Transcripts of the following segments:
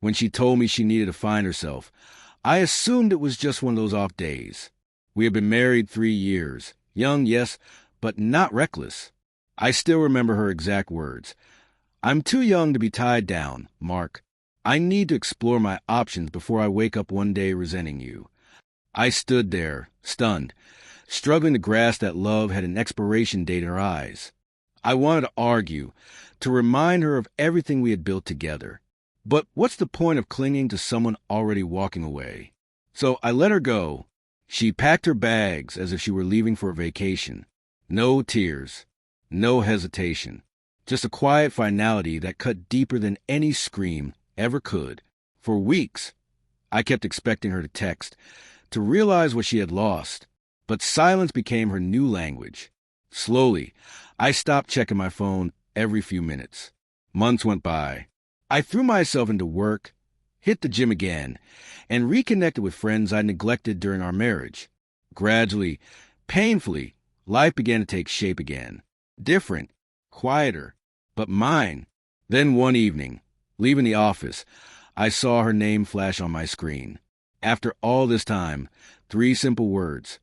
When she told me she needed to find herself, I assumed it was just one of those off days. We had been married 3 years. Young, yes, but not reckless. I still remember her exact words. "I'm too young to be tied down, Mark. I need to explore my options before I wake up one day resenting you." I stood there, stunned, struggling to grasp that love had an expiration date in her eyes. I wanted to argue, to remind her of everything we had built together. But what's the point of clinging to someone already walking away? So I let her go. She packed her bags as if she were leaving for a vacation. No tears, no hesitation, just a quiet finality that cut deeper than any scream ever could. For weeks, I kept expecting her to text, to realize what she had lost, but silence became her new language. Slowly, I stopped checking my phone every few minutes. Months went by. I threw myself into work, hit the gym again, and reconnected with friends I neglected during our marriage. Gradually, painfully, life began to take shape again. Different, quieter, but mine. Then one evening, leaving the office, I saw her name flash on my screen. After all this time, 3 simple words.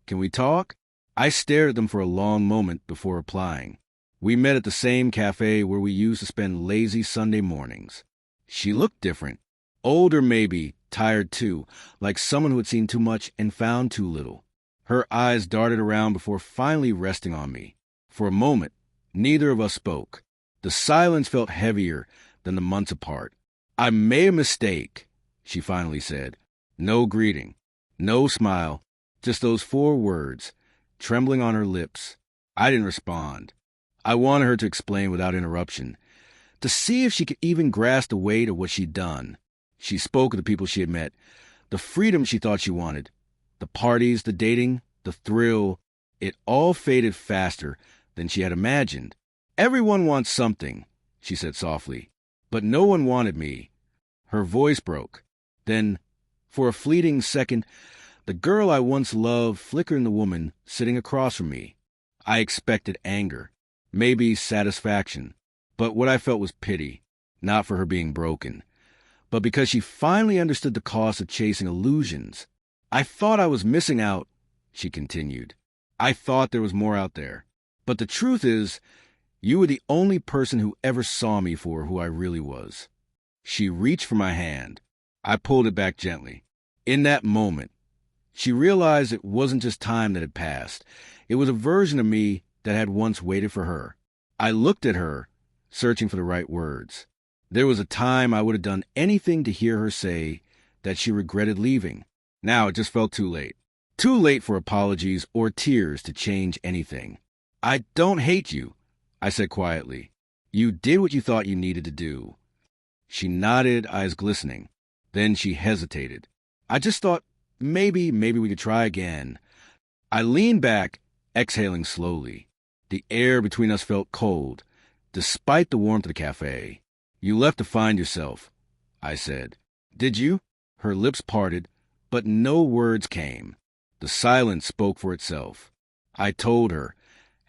"Can we talk?" I stared at them for a long moment before replying. We met at the same cafe where we used to spend lazy Sunday mornings. She looked different. Older maybe, tired too, like someone who had seen too much and found too little. Her eyes darted around before finally resting on me. For a moment, neither of us spoke. The silence felt heavier than the months apart. "I made a mistake," she finally said. No greeting, no smile, just those 4 words, trembling on her lips. I didn't respond. I wanted her to explain without interruption, to see if she could even grasp the weight of what she'd done. She spoke of the people she had met, the freedom she thought she wanted, the parties, the dating, the thrill. It all faded faster than she had imagined. "Everyone wants something," she said softly, "but no one wanted me." Her voice broke. Then, for a fleeting second, the girl I once loved flickered in the woman sitting across from me. I expected anger, maybe satisfaction, but what I felt was pity, not for her being broken, but because she finally understood the cost of chasing illusions. "I thought I was missing out," she continued. "I thought there was more out there. But the truth is, you were the only person who ever saw me for who I really was." She reached for my hand. I pulled it back gently. In that moment, she realized it wasn't just time that had passed. It was a version of me that had once waited for her. I looked at her, searching for the right words. There was a time I would have done anything to hear her say that she regretted leaving. Now it just felt too late. Too late for apologies or tears to change anything. "I don't hate you," I said quietly. "You did what you thought you needed to do." She nodded, eyes glistening. Then she hesitated. "I just thought maybe we could try again." I leaned back, exhaling slowly. The air between us felt cold, despite the warmth of the cafe. "You left to find yourself," I said. "Did you?" Her lips parted, but no words came. The silence spoke for itself. I told her,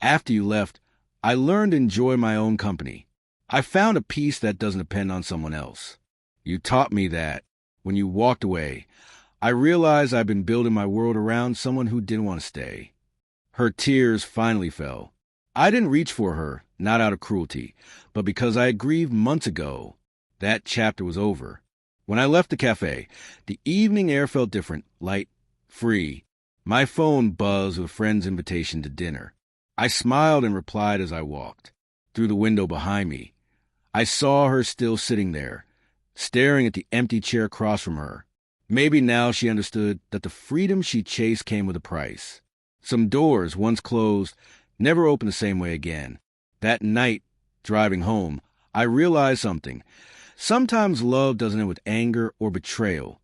"After you left, I learned to enjoy my own company. I found a peace that doesn't depend on someone else. You taught me that. When you walked away, I realized I'd been building my world around someone who didn't want to stay." Her tears finally fell. I didn't reach for her, not out of cruelty, but because I had grieved months ago. That chapter was over. When I left the cafe, the evening air felt different, light, free. My phone buzzed with a friend's invitation to dinner. I smiled and replied as I walked. Through the window behind me, I saw her still sitting there, staring at the empty chair across from her. Maybe now she understood that the freedom she chased came with a price. Some doors, once closed, never opened the same way again. That night, driving home, I realized something. Sometimes love doesn't end with anger or betrayal.